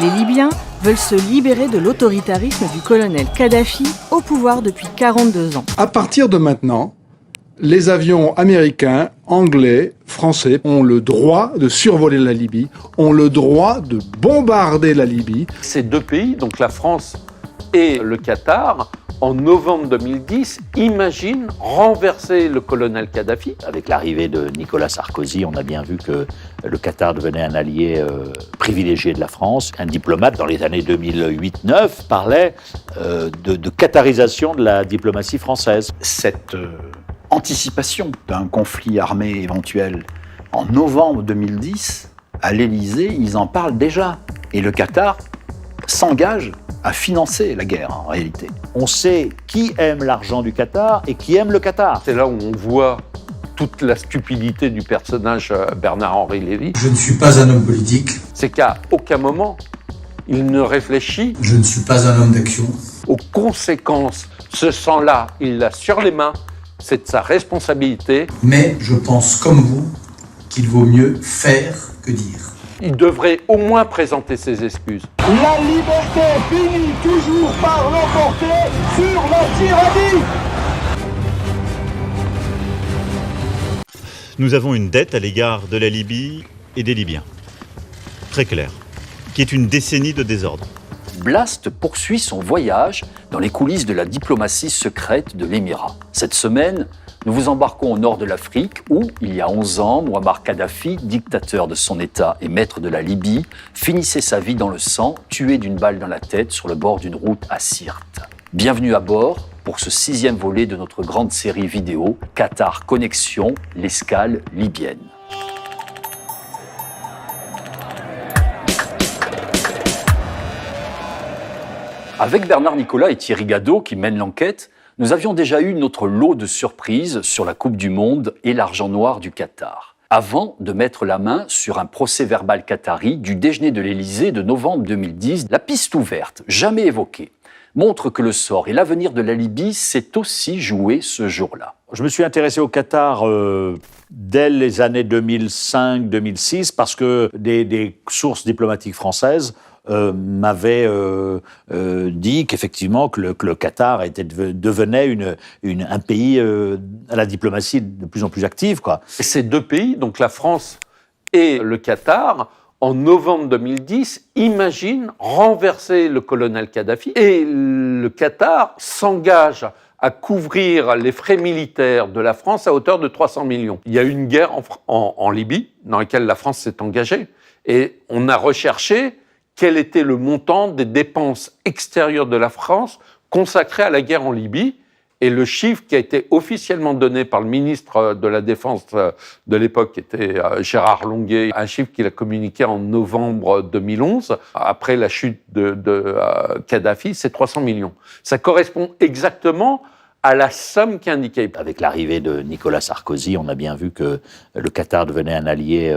Les Libyens veulent se libérer de l'autoritarisme du colonel Kadhafi, au pouvoir depuis 42 ans. À partir de maintenant, les avions américains, anglais, français ont le droit de survoler la Libye, ont le droit de bombarder la Libye. Ces deux pays, donc la France et le Qatar, en novembre 2010, imaginent renverser le colonel Kadhafi. Avec l'arrivée de Nicolas Sarkozy, on a bien vu que le Qatar devenait un allié privilégié de la France. Un diplomate, dans les années 2008-9, parlait de qatarisation de la diplomatie française. Cette anticipation d'un conflit armé éventuel, en novembre 2010, à l'Élysée, ils en parlent déjà. Et le Qatar s'engage à financer la guerre, en réalité. On sait qui aime l'argent du Qatar et qui aime le Qatar. C'est là où on voit toute la stupidité du personnage Bernard-Henri Lévy. Je ne suis pas un homme politique. C'est qu'à aucun moment, il ne réfléchit. Je ne suis pas un homme d'action. Aux conséquences. Ce sang-là, il l'a sur les mains. C'est de sa responsabilité. Mais je pense comme vous qu'il vaut mieux faire que dire. Il devrait au moins présenter ses excuses. La liberté finit toujours par l'emporter sur la tyrannie. Nous avons une dette à l'égard de la Libye et des Libyens. Très claire. Qui est une décennie de désordre. Blast poursuit son voyage dans les coulisses de la diplomatie secrète de l'Émirat. Cette semaine, nous vous embarquons au nord de l'Afrique où, il y a 11 ans, Mouammar Kadhafi, dictateur de son État et maître de la Libye, finissait sa vie dans le sang, tué d'une balle dans la tête sur le bord d'une route à Sirte. Bienvenue à bord pour ce 6e volet de notre grande série vidéo Qatar Connexion, l'escale libyenne. Avec Bernard Nicolas et Thierry Gadot qui mènent l'enquête, nous avions déjà eu notre lot de surprises sur la Coupe du Monde et l'argent noir du Qatar. Avant de mettre la main sur un procès-verbal qatari du déjeuner de l'Élysée de novembre 2010, la piste ouverte, jamais évoquée, montre que le sort et l'avenir de la Libye s'est aussi joué ce jour-là. Je me suis intéressé au Qatar dès les années 2005-2006 parce que des sources diplomatiques françaises m'avaient dit qu'effectivement que le Qatar devenait un pays à la diplomatie de plus en plus active, quoi. Et ces deux pays, donc la France et le Qatar, en novembre 2010, imaginent renverser le colonel Kadhafi. Et le Qatar s'engage à couvrir les frais militaires de la France à hauteur de 300 millions. Il y a eu une guerre en Libye dans laquelle la France s'est engagée. Et on a recherché quel était le montant des dépenses extérieures de la France consacrées à la guerre en Libye. Et le chiffre qui a été officiellement donné par le ministre de la Défense de l'époque, qui était Gérard Longuet, un chiffre qu'il a communiqué en novembre 2011, après la chute de Kadhafi, c'est 300 millions. Ça correspond exactement à la somme qui est indiquée. Avec l'arrivée de Nicolas Sarkozy, on a bien vu que le Qatar devenait un allié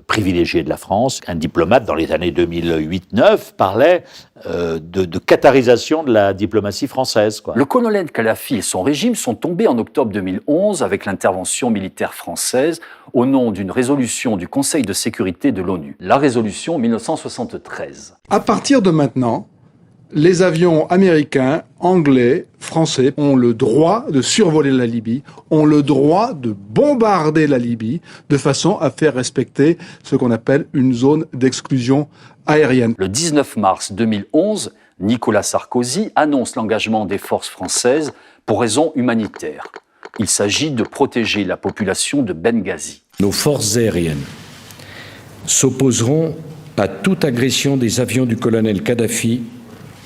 privilégié de la France. Un diplomate, dans les années 2008-9, parlait de qatarisation de la diplomatie française, quoi. Le colonel Kadhafi et son régime sont tombés en octobre 2011 avec l'intervention militaire française au nom d'une résolution du Conseil de sécurité de l'ONU, la résolution 1973. À partir de maintenant, les avions américains, anglais, français ont le droit de survoler la Libye, ont le droit de bombarder la Libye de façon à faire respecter ce qu'on appelle une zone d'exclusion aérienne. Le 19 mars 2011, Nicolas Sarkozy annonce l'engagement des forces françaises pour raisons humanitaires. Il s'agit de protéger la population de Benghazi. Nos forces aériennes s'opposeront à toute agression des avions du colonel Kadhafi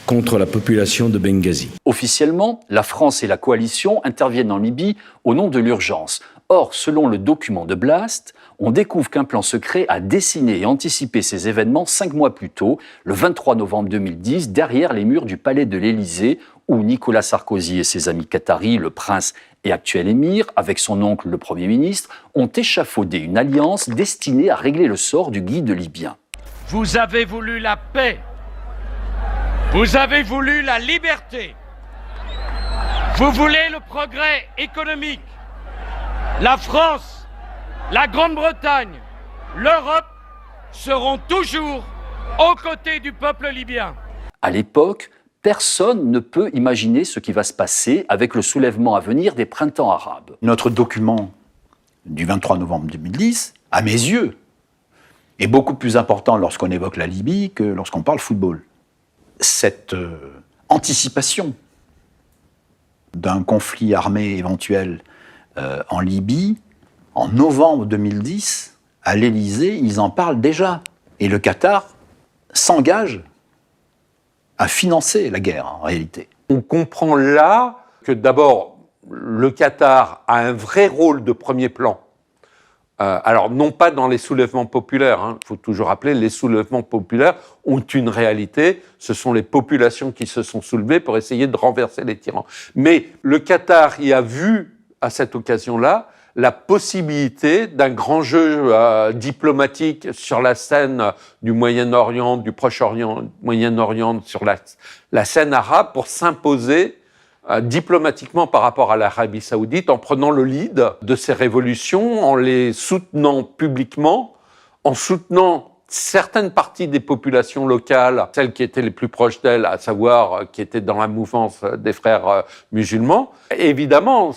contre la population de Benghazi. Officiellement, la France et la coalition interviennent en Libye au nom de l'urgence. Or, selon le document de Blast, on découvre qu'un plan secret a dessiné et anticipé ces événements 5 mois plus tôt, le 23 novembre 2010, derrière les murs du palais de l'Élysée, où Nicolas Sarkozy et ses amis qataris, le prince et actuel émir, avec son oncle le Premier ministre, ont échafaudé une alliance destinée à régler le sort du guide libyen. Vous avez voulu la paix. Vous avez voulu la liberté. Vous voulez le progrès économique. La France, la Grande-Bretagne, l'Europe seront toujours aux côtés du peuple libyen. À l'époque, personne ne peut imaginer ce qui va se passer avec le soulèvement à venir des printemps arabes. Notre document du 23 novembre 2010, à mes yeux, est beaucoup plus important lorsqu'on évoque la Libye que lorsqu'on parle football. Cette anticipation d'un conflit armé éventuel en Libye, en novembre 2010, à l'Élysée, ils en parlent déjà. Et le Qatar s'engage à financer la guerre, en réalité. On comprend là que d'abord, le Qatar a un vrai rôle de premier plan. Alors, non pas dans les soulèvements populaires, il faut toujours rappeler, les soulèvements populaires ont une réalité, ce sont les populations qui se sont soulevées pour essayer de renverser les tyrans. Mais le Qatar y a vu, à cette occasion-là, la possibilité d'un grand jeu diplomatique sur la scène du Moyen-Orient, du Proche-Orient, Moyen-Orient, sur la scène arabe pour s'imposer diplomatiquement par rapport à l'Arabie Saoudite en prenant le lead de ces révolutions, en les soutenant publiquement, en soutenant certaines parties des populations locales, celles qui étaient les plus proches d'elles, à savoir qui étaient dans la mouvance des frères musulmans. Et évidemment,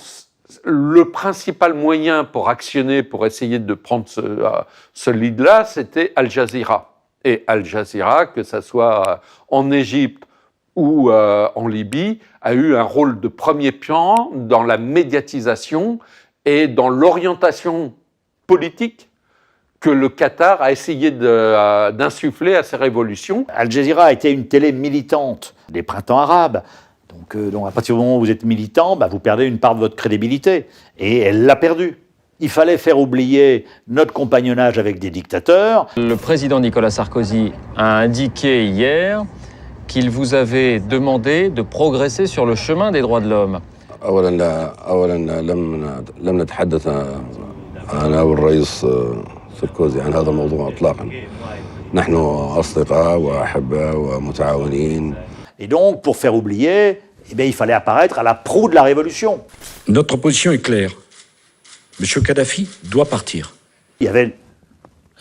le principal moyen pour actionner, pour essayer de prendre ce lead-là, c'était Al Jazeera. Et Al Jazeera, que ça soit en Égypte ou en Libye, a eu un rôle de premier plan dans la médiatisation et dans l'orientation politique que le Qatar a essayé d'insuffler à ces révolutions. Al Jazeera a été une télé militante des printemps arabes. Donc à partir du moment où vous êtes militant, vous perdez une part de votre crédibilité. Et elle l'a perdue. Il fallait faire oublier notre compagnonnage avec des dictateurs. Le président Nicolas Sarkozy a indiqué hier qu'il vous avait demandé de progresser sur le chemin des droits de l'homme. Et donc, pour faire oublier, il fallait apparaître à la proue de la révolution. Notre position est claire. M. Kadhafi doit partir. Il y avait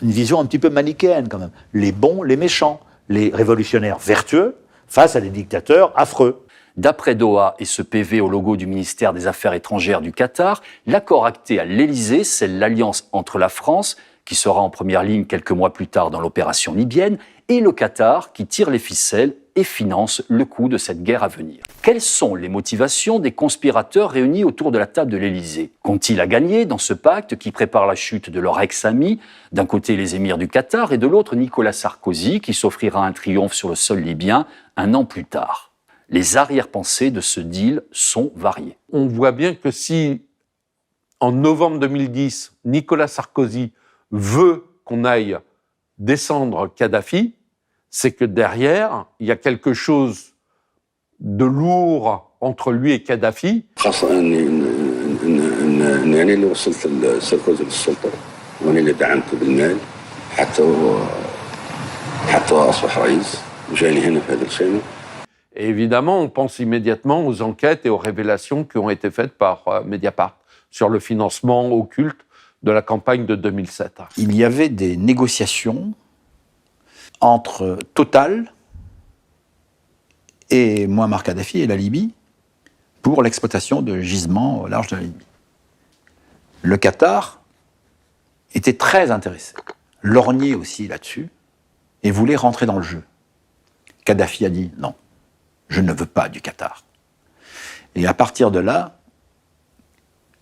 une vision un petit peu manichéenne quand même. Les bons, les méchants. Les révolutionnaires vertueux face à des dictateurs affreux. D'après Doha et ce PV au logo du ministère des Affaires étrangères du Qatar, l'accord acté à l'Élysée scelle l'alliance entre la France, qui sera en première ligne quelques mois plus tard dans l'opération libyenne, et le Qatar, qui tire les ficelles et finance le coût de cette guerre à venir. Quelles sont les motivations des conspirateurs réunis autour de la table de l'Élysée? Qu'ont-ils à gagner dans ce pacte qui prépare la chute de leur ex-ami, d'un côté les émirs du Qatar et de l'autre Nicolas Sarkozy, qui s'offrira un triomphe sur le sol libyen un an plus tard? Les arrière-pensées de ce deal sont variées. On voit bien que si, en novembre 2010, Nicolas Sarkozy veut qu'on aille descendre Kadhafi, c'est que derrière, il y a quelque chose de lourd entre lui et Kadhafi. Et évidemment, on pense immédiatement aux enquêtes et aux révélations qui ont été faites par Mediapart sur le financement occulte de la campagne de 2007. Il y avait des négociations entre Total et Mouammar Kadhafi et la Libye pour l'exploitation de gisements au large de la Libye. Le Qatar était très intéressé, lorgnait aussi là-dessus, et voulait rentrer dans le jeu. Kadhafi a dit non, je ne veux pas du Qatar. Et à partir de là,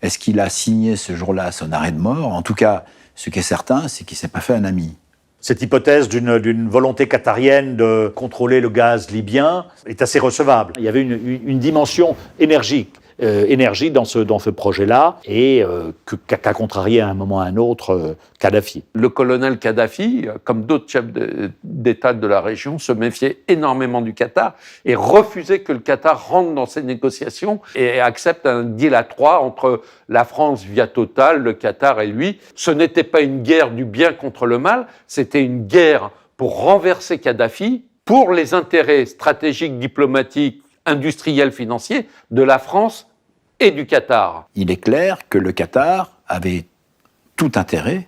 est-ce qu'il a signé ce jour-là son arrêt de mort? En tout cas, ce qui est certain, c'est qu'il ne s'est pas fait un ami. Cette hypothèse d'une volonté qatarienne de contrôler le gaz libyen est assez recevable. Il y avait une dimension énergie dans ce projet-là et qu'a contrarié à un moment ou à un autre Kadhafi. Le colonel Kadhafi, comme d'autres chefs d'État de la région, se méfiait énormément du Qatar et refusait que le Qatar rentre dans ces négociations et accepte un deal à trois entre la France via Total, le Qatar et lui. Ce n'était pas une guerre du bien contre le mal, c'était une guerre pour renverser Kadhafi pour les intérêts stratégiques, diplomatiques, industriels, financiers de la France et du Qatar. Il est clair que le Qatar avait tout intérêt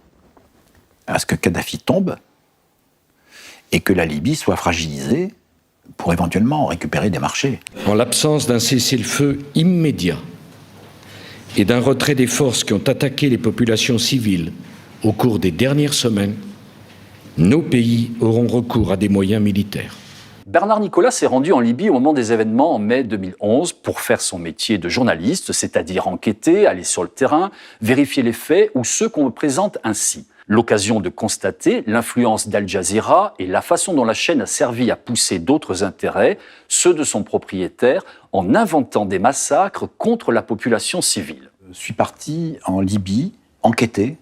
à ce que Kadhafi tombe et que la Libye soit fragilisée pour éventuellement récupérer des marchés. En l'absence d'un cessez-le-feu immédiat et d'un retrait des forces qui ont attaqué les populations civiles au cours des dernières semaines, nos pays auront recours à des moyens militaires. Bernard Nicolas s'est rendu en Libye au moment des événements en mai 2011 pour faire son métier de journaliste, c'est-à-dire enquêter, aller sur le terrain, vérifier les faits ou ceux qu'on présente ainsi. L'occasion de constater l'influence d'Al Jazeera et la façon dont la chaîne a servi à pousser d'autres intérêts, ceux de son propriétaire, en inventant des massacres contre la population civile. Je suis parti en Libye enquêter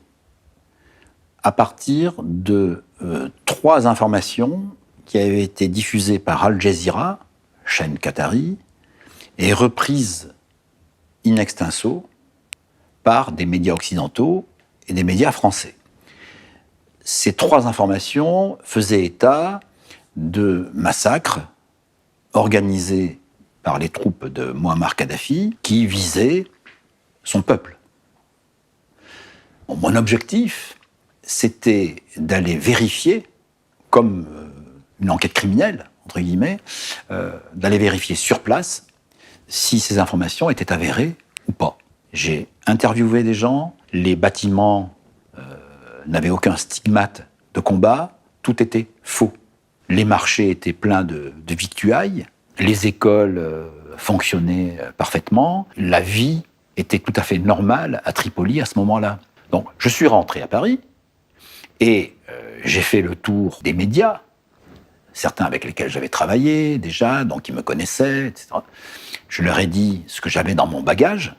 à partir de 3 informations qui avaient été diffusées par Al Jazeera, chaîne qatari, et reprises in extenso par des médias occidentaux et des médias français. Ces 3 informations faisaient état de massacres organisés par les troupes de Mouammar Kadhafi qui visaient son peuple. Bon, mon objectif, c'était d'aller vérifier, comme une enquête criminelle, entre guillemets, d'aller vérifier sur place si ces informations étaient avérées ou pas. J'ai interviewé des gens, les bâtiments n'avaient aucun stigmate de combat, tout était faux. Les marchés étaient pleins de victuailles, les écoles fonctionnaient parfaitement, la vie était tout à fait normale à Tripoli à ce moment-là. Donc je suis rentré à Paris et j'ai fait le tour des médias, certains avec lesquels j'avais travaillé déjà, donc ils me connaissaient, etc. Je leur ai dit ce que j'avais dans mon bagage,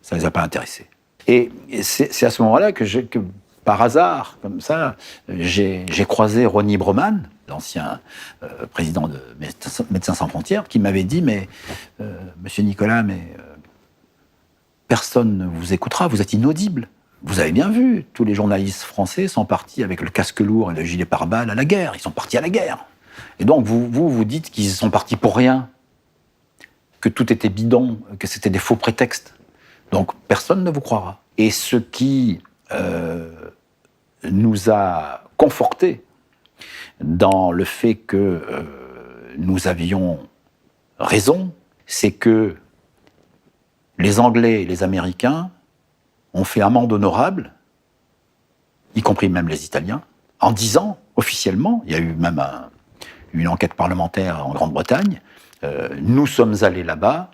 ça ne les a pas intéressés. Et c'est à ce moment-là que par hasard, comme ça, j'ai croisé Ronnie Broman, l'ancien président de Médecins sans frontières, qui m'avait dit « Mais, monsieur Nicolas, personne ne vous écoutera, vous êtes inaudible. Vous avez bien vu, tous les journalistes français sont partis avec le casque lourd et le gilet pare-balles à la guerre. Ils sont partis à la guerre. Et donc, vous dites qu'ils sont partis pour rien, que tout était bidon, que c'était des faux prétextes. Donc, personne ne vous croira. Et ce qui nous a confortés dans le fait que nous avions raison, c'est que les Anglais et les Américains ont fait amende honorable, y compris même les Italiens, en disant officiellement, il y a eu même une enquête parlementaire en Grande-Bretagne, nous sommes allés là-bas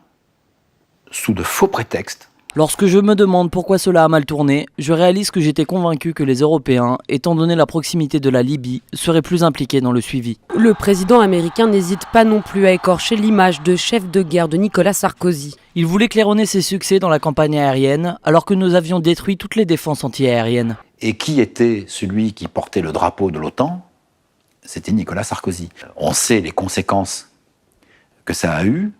sous de faux prétextes. Lorsque je me demande pourquoi cela a mal tourné, je réalise que j'étais convaincu que les Européens, étant donné la proximité de la Libye, seraient plus impliqués dans le suivi. Le président américain n'hésite pas non plus à écorcher l'image de chef de guerre de Nicolas Sarkozy. Il voulait claironner ses succès dans la campagne aérienne, alors que nous avions détruit toutes les défenses antiaériennes. Et qui était celui qui portait le drapeau de l'OTAN ? C'était Nicolas Sarkozy. On sait les conséquences que ça a eu,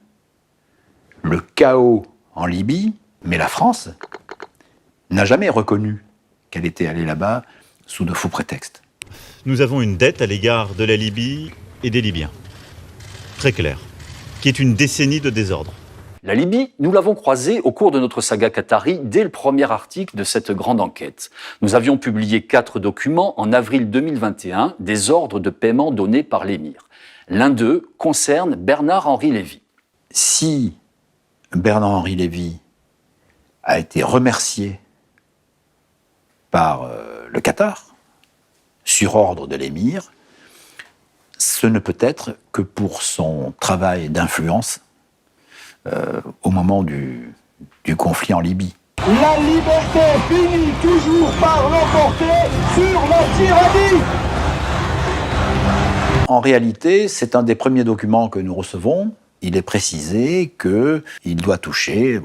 le chaos en Libye, mais la France n'a jamais reconnu qu'elle était allée là-bas sous de faux prétextes. Nous avons une dette à l'égard de la Libye et des Libyens. Très claire. Qui est une décennie de désordre. La Libye, nous l'avons croisée au cours de notre saga qatari dès le premier article de cette grande enquête. Nous avions publié 4 documents en avril 2021, des ordres de paiement donnés par l'émir. L'un d'eux concerne Bernard-Henri Lévy. Si Bernard-Henri Lévy a été remercié par le Qatar, sur ordre de l'émir, ce ne peut être que pour son travail d'influence au moment du conflit en Libye. La liberté finit toujours par l'emporter sur la tyrannie. En réalité, c'est un des premiers documents que nous recevons. Il est précisé qu'il doit toucher,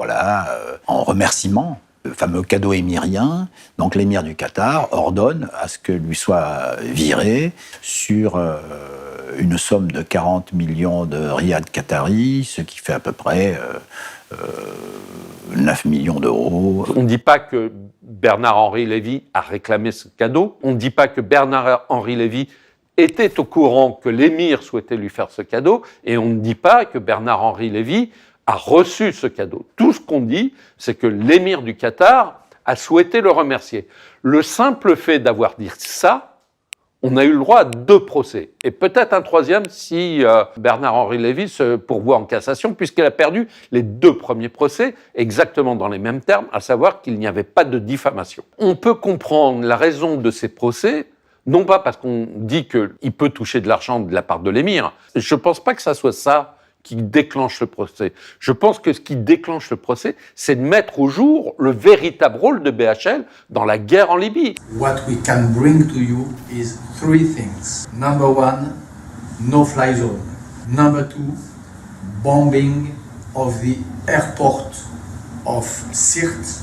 en remerciement, le fameux cadeau émirien. Donc l'émir du Qatar ordonne à ce que lui soit viré sur une somme de 40 millions de riyad qataris, ce qui fait à peu près 9 millions d'euros. On ne dit pas que Bernard-Henri Lévy a réclamé ce cadeau. On ne dit pas que Bernard-Henri Lévy était au courant que l'émir souhaitait lui faire ce cadeau, et on ne dit pas que Bernard-Henri Lévy a reçu ce cadeau. Tout ce qu'on dit, c'est que l'émir du Qatar a souhaité le remercier. Le simple fait d'avoir dit ça, On a eu le droit à 2 procès, et peut-être un 3e si Bernard-Henri Lévy se pourvoit en cassation, puisqu'il a perdu les 2 premiers procès, exactement dans les mêmes termes, à savoir qu'il n'y avait pas de diffamation. On peut comprendre la raison de ces procès, non pas parce qu'on dit qu'il peut toucher de l'argent de la part de l'émir. Je ne pense pas que ça soit ça qui déclenche le procès. Je pense que ce qui déclenche le procès, c'est de mettre au jour le véritable rôle de BHL dans la guerre en Libye. What we can bring to you is 3 things. Number 1, no-fly zone. Number 2, bombing of the airport of Sirte,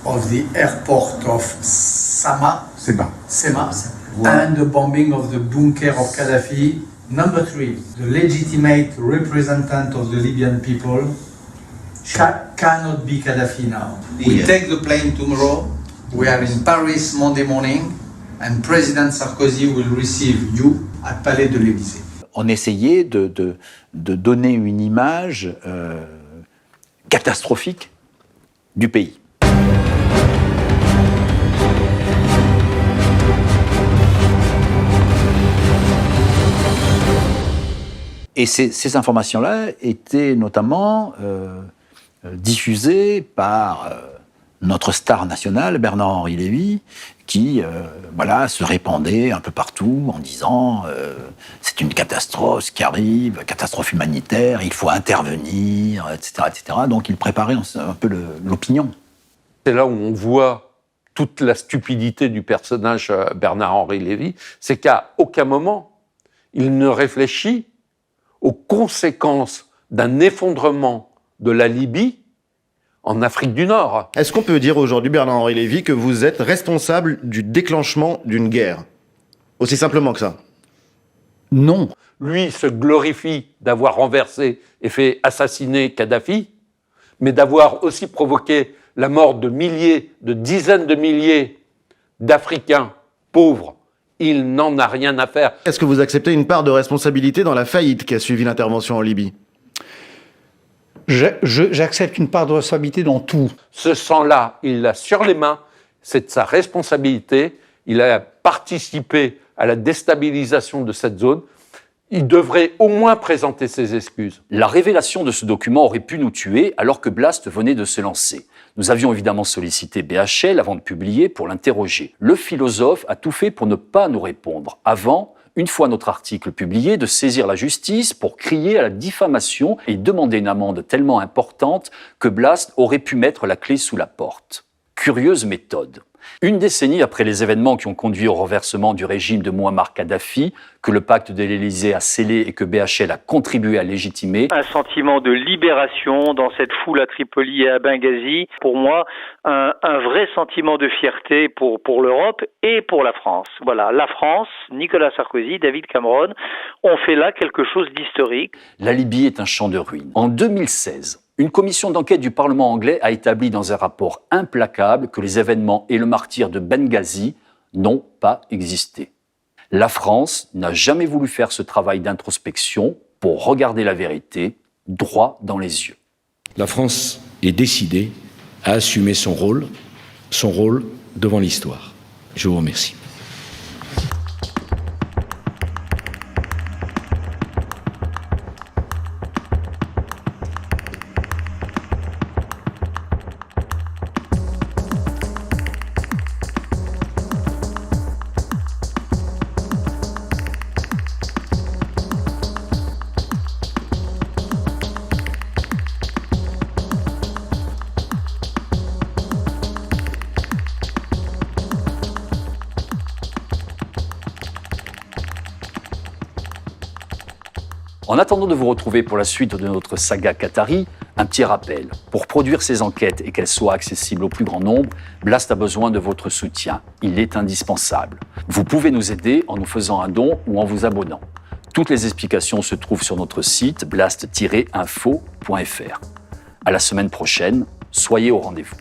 of the airport of Sema, and the bombing of the bunker of Gaddafi. Number 3, the legitimate representative of the Libyan people cannot be Gaddafi now. We take the plane tomorrow, we are in Paris Monday morning, and President Sarkozy will receive you at Palais de l'Élysée. On essayait de donner une image catastrophique du pays. Et ces informations-là étaient notamment diffusées par notre star nationale, Bernard-Henri Lévy, qui se répandait un peu partout en disant c'est une catastrophe qui arrive, catastrophe humanitaire, il faut intervenir, etc., etc. Donc il préparait un peu l'opinion. C'est là où on voit toute la stupidité du personnage Bernard-Henri Lévy, c'est qu'à aucun moment il ne réfléchit aux conséquences d'un effondrement de la Libye en Afrique du Nord. Est-ce qu'on peut dire aujourd'hui, Bernard-Henri Lévy, que vous êtes responsable du déclenchement d'une guerre? Aussi simplement que ça? Non. Lui se glorifie d'avoir renversé et fait assassiner Kadhafi, mais d'avoir aussi provoqué la mort de milliers, de dizaines de milliers d'Africains pauvres. Il n'en a rien à faire. Est-ce que vous acceptez une part de responsabilité dans la faillite qui a suivi l'intervention en Libye? J'accepte une part de responsabilité dans tout. Ce sang-là, il l'a sur les mains, c'est de sa responsabilité. Il a participé à la déstabilisation de cette zone. Il devrait au moins présenter ses excuses. La révélation de ce document aurait pu nous tuer alors que Blast venait de se lancer. Nous avions évidemment sollicité BHL avant de publier pour l'interroger. Le philosophe a tout fait pour ne pas nous répondre. Avant, une fois notre article publié, de saisir la justice pour crier à la diffamation et demander une amende tellement importante que Blast aurait pu mettre la clé sous la porte. Curieuse méthode. Une décennie après les événements qui ont conduit au renversement du régime de Mouammar Kadhafi, que le pacte de l'Élysée a scellé et que BHL a contribué à légitimer. Un sentiment de libération dans cette foule à Tripoli et à Benghazi. Pour moi, un vrai sentiment de fierté pour l'Europe et pour la France. Voilà, la France, Nicolas Sarkozy, David Cameron, ont fait là quelque chose d'historique. La Libye est un champ de ruines. En 2016, une commission d'enquête du Parlement anglais a établi dans un rapport implacable que les événements et le martyre de Benghazi n'ont pas existé. La France n'a jamais voulu faire ce travail d'introspection pour regarder la vérité droit dans les yeux. La France est décidée à assumer son rôle devant l'histoire. Je vous remercie. En attendant de vous retrouver pour la suite de notre saga Qatari, un petit rappel. Pour produire ces enquêtes et qu'elles soient accessibles au plus grand nombre, Blast a besoin de votre soutien. Il est indispensable. Vous pouvez nous aider en nous faisant un don ou en vous abonnant. Toutes les explications se trouvent sur notre site blast-info.fr. À la semaine prochaine, soyez au rendez-vous.